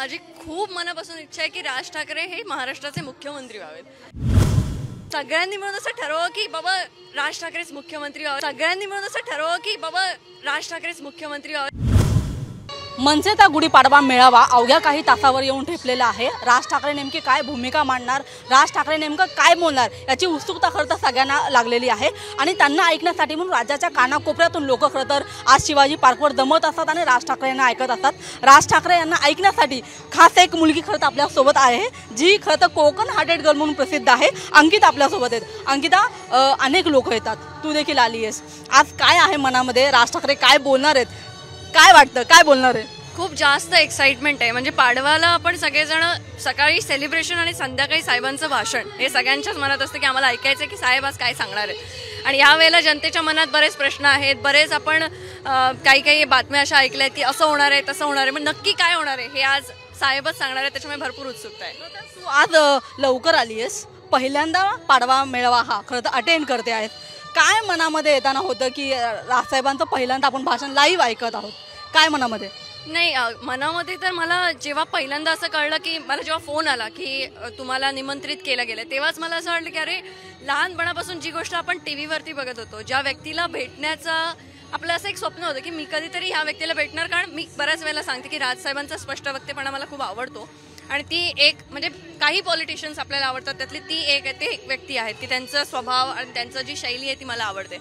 माझी खूप मनापासून इच्छा आहे की राज ठाकरे हे महाराष्ट्राचे मुख्यमंत्री व्हावेत. सगळ्यांनी मिळून असं ठरवलं की बाबा राज ठाकरेच मुख्यमंत्री व्हावे. सगळ्यांनी मिळून असं ठरवलं की बाबा राज ठाकरेच मुख्यमंत्री व्हावे. मनसेचा गुढीपाडवा मेळावा अवघ्या काही तासावर येऊन ठेपलेला आहे. राज ठाकरे नेमकी काय भूमिका मांडणार, राज ठाकरे नेमकं काय बोलणार याची उत्सुकता खरं तर सगळ्यांना लागलेली आहे. आणि त्यांना ऐकण्यासाठी म्हणून राज्याच्या कानाकोपऱ्यातून लोक खरं तर आज शिवाजी पार्कवर जमत असतात आणि राज ठाकरे यांना ऐकत असतात. राज ठाकरे यांना ऐकण्यासाठी खास एक मुलगी खरं तर आपल्यासोबत आहे, जी खरं तर कोकण हार्टेड गर्ल म्हणून प्रसिद्ध आहे. अंकिता आपल्यासोबत आहेत. अंकिता, अनेक लोक येतात, तू देखील आली आहेस. आज काय आहे मनामध्ये, राज ठाकरे काय बोलणार आहेत, काय वाटतं, काय बोलणार आहे? खूप जास्त एक्साइटमेंट आहे. म्हणजे पाडवाला आपण सगळेजण सकाळी सेलिब्रेशन आणि संध्याकाळी साहेबांचं भाषण हे सगळ्यांच्याच मनात असतं की आम्हाला ऐकायचं की साहेब आज काय सांगणार आहेत. आणि यावेळेला जनतेच्या मनात बरेच प्रश्न आहेत. बरेच आपण काही बातम्या अशा ऐकल्या आहेत की असं होणार आहे तसं होणार आहे. मग नक्की काय होणार आहे हे आज साहेबच सांगणार आहे. त्याच्यामुळे भरपूर उत्सुकता आहे. तू आज लवकर आली आहेस, पहिल्यांदा पाडवा मेळावा हा खरं तर अटेंड करते आहेस. काय मनामध्ये येताना होतं की राजसाहेबांचं पहिल्यांदा आपण भाषण लाईव्ह ऐकत आहोत, काय मनामध्ये? नाही, मनामध्ये तर मला जेव्हा पहिल्यांदा असं कळलं की मला जेव्हा फोन आला की तुम्हाला निमंत्रित केलं गेलं, तेव्हाच मला असं वाटलं की अरे, लहानपणापासून जी गोष्ट आपण टीव्हीवरती बघत होतो, ज्या व्यक्तीला भेटण्याचं आपलं असं एक स्वप्न होतं की मी कधीतरी ह्या व्यक्तीला भेटणार. कारण मी बऱ्याच वेळेला सांगते की राजसाहेबांचा स्पष्ट वक्तेपणा मला खूप आवडतो. आणि ती एक म्हणजे काही पॉलिटिशियन्स आपल्याला आवडतात, त्यातली ती एक व्यक्ती आहेत की त्यांचा स्वभाव आणि त्यांचं जी शैली आहे ती मला आवडते.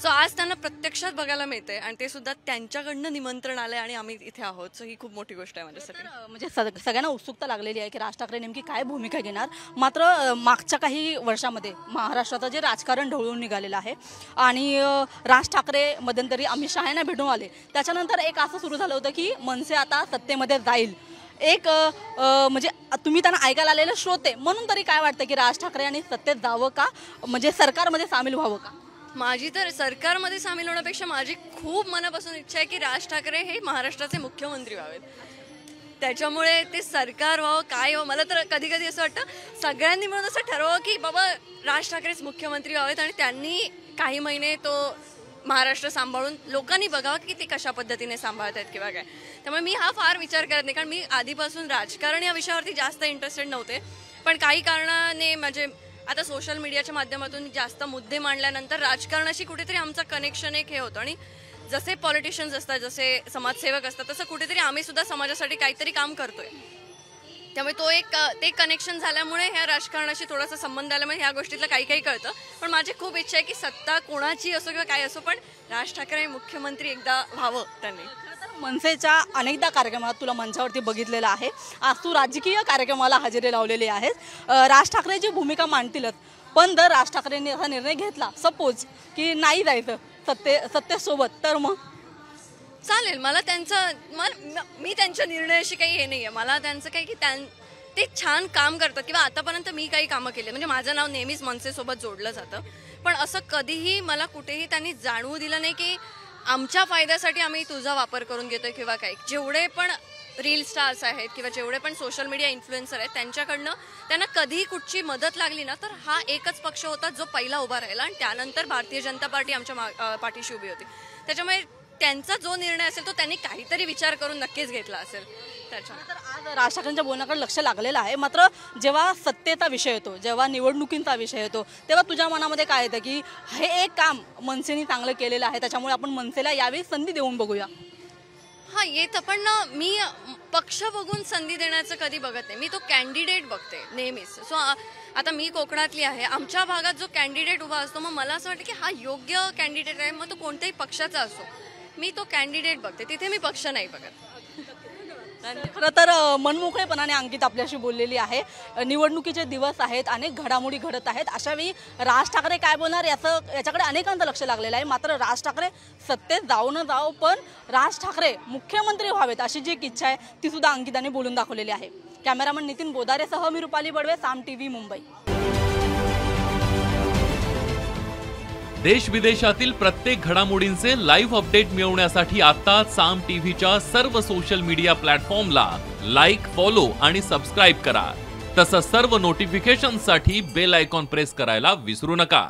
सो आज त्यांना प्रत्यक्षात बघायला मिळते आणि ते सुद्धा त्यांच्याकडनं निमंत्रण आलंय आणि आम्ही इथे आहोत. सो ही खूप मोठी गोष्ट आहे माझ्यासाठी. म्हणजे सगळ्यांना उत्सुकता लागलेली आहे की राज ठाकरे नेमकी काय भूमिका घेणार. मात्र मागच्या काही वर्षामध्ये महाराष्ट्राचं जे राजकारण ढवळून निघालेलं आहे आणि राज ठाकरे मध्यंतरी अमित शहा यांना भेटून आले, त्याच्यानंतर एक असं सुरू झालं होतं की मनसे आता सत्तेमध्ये जाईल. एक म्हणजे तुम्ही त्यांना ऐकायला आलेले श्रोते म्हणून तरी काय वाटतं की राज ठाकरे यांनी सत्तेत जावं का, म्हणजे सरकारमध्ये सामील व्हावं का? माझी तर सरकारमध्ये सामील होण्यापेक्षा माझी खूप मनापासून इच्छा आहे की राज ठाकरे हे महाराष्ट्राचे मुख्यमंत्री व्हावेत. त्याच्यामुळे ते सरकार व्हावं काय व्हावं, मला तर कधी कधी असं वाटतं सगळ्यांनी मिळून असं ठरवलं की बाबा राज ठाकरेच मुख्यमंत्री व्हावेत आणि त्यांनी काही महिने तो महाराष्ट्र सांभाळून लोकांनी बघावं की ते कशा पद्धतीने सांभाळत आहेत किंवा काय. त्यामुळे मी हा फार विचार करत नाही, कारण मी आधीपासून राजकारण या विषयावरती जास्त इंटरेस्टेड नव्हते. पण काही कारणाने म्हणजे आता सोशल मीडियाच्या माध्यमातून जास्त मुद्दे मांडल्यानंतर राजकारणाशी कुठेतरी आमचं कनेक्शन एक हे होतं. आणि जसे पॉलिटिशियन्स असतात, जसे समाजसेवक असतात, तसं कुठेतरी आम्ही सुद्धा समाजासाठी काहीतरी काम करतोय. त्यामुळे ते कनेक्शन झाल्यामुळे ह्या राजकारणाशी थोडासा संबंध आल्यामुळे ह्या गोष्टीतलं काही कळतं. पण माझी खूप इच्छा आहे की सत्ता कोणाची असो किंवा काय असो, पण राज ठाकरे मुख्यमंत्री एकदा व्हावं त्यांनी. मनसेच्या अनेकदा कार्यक्रमात तुला मंचावरती बघितलेलं आहे. आज तू राजकीय कार्यक्रमाला हजेरी लावलेली आहेस. राज ठाकरेची भूमिका मांडतीलच, पण जर राज ठाकरेंनी असा निर्णय घेतला सपोज की नाही जायचं सत्तेसोबत, तर मग चालेल. मला मी त्यांच्या निर्णयाशी काही हे नाही आहे. मला त्यांचं काही की ते छान काम करतात किंवा आतापर्यंत मी काही कामं केली, म्हणजे माझं नाव नेहमीच मनसेसोबत जोडलं जातं. पण असं कधीही मला कुठेही त्यांनी जाणवू दिलं नाही की आमच्या फायद्यासाठी आम्ही तुझा वापर करून घेतोय किंवा काय. जेवढे पण रील स्टार्स आहेत किंवा जेवढे पण सोशल मीडिया इन्फ्लुएन्सर आहेत त्यांच्याकडनं त्यांना कधीही कुठची मदत लागली ना, तर हा एकच पक्ष होता जो पहिला उभा राहिला आणि त्यानंतर भारतीय जनता पार्टी आमच्या पाठीशी उभी होती. त्याच्यामुळे त्यांचा जो निर्णय असेल तो त्यांनी काहीतरी विचार करून नक्कीच घेतला असेल. त्याच्यानंतर आज राज ठाकरेंच्या बोलण्याकडे लक्ष लागलेलं आहे. मात्र जेव्हा सत्तेचा विषय येतो, जेव्हा निवडणुकींचा विषय येतो, तेव्हा तुझ्या मनामध्ये काय येतं की हे एक काम मनसेने चांगलं केलेलं आहे, त्याच्यामुळे आपण मनसेला यावेळी संधी देऊन बघूया? हा येतं, पण मी पक्ष बघून संधी देण्याचं कधी बघत नाही. मी तो कॅन्डिडेट बघते नेहमीच. सो आता मी कोकणातली आहे, आमच्या भागात जो कॅन्डिडेट उभा असतो मग मला असं वाटतं की हा योग्य कॅन्डिडेट आहे, मग तो कोणत्याही पक्षाचा असो. मी तो कॅन्डिडेट बघते, तिथे मी पक्ष नाही बघत. खरं तर मनमोकळेपणाने अंकित आपल्याशी बोललेली आहे. निवडणुकीचे दिवस आहेत, अनेक घडामोडी घडत आहेत. अशावेळी राज ठाकरे काय बोलणार याच्याकडे अनेकांचं लक्ष लागलेलं आहे. मात्र राज ठाकरे सत्तेत जाऊ न जाऊ, पण राज ठाकरे मुख्यमंत्री व्हावेत अशी जी एक इच्छा आहे ती सुद्धा अंकिताने बोलून दाखवलेली आहे. कॅमेरामन नितीन बोदारेसह मी रुपाली बडवे, साम टीव्ही, मुंबई. देश विदेशातील प्रत्येक घडामोडींचे लाईव्ह अपडेट मिळवण्यासाठी आता साम टीव्हीच्या सर्व सोशल मीडिया प्लॅटफॉर्मला लाईक, फॉलो आणि सबस्क्राईब करा. तसंच सर्व नोटिफिकेशनसाठी बेल आयकॉन प्रेस करायला विसरू नका.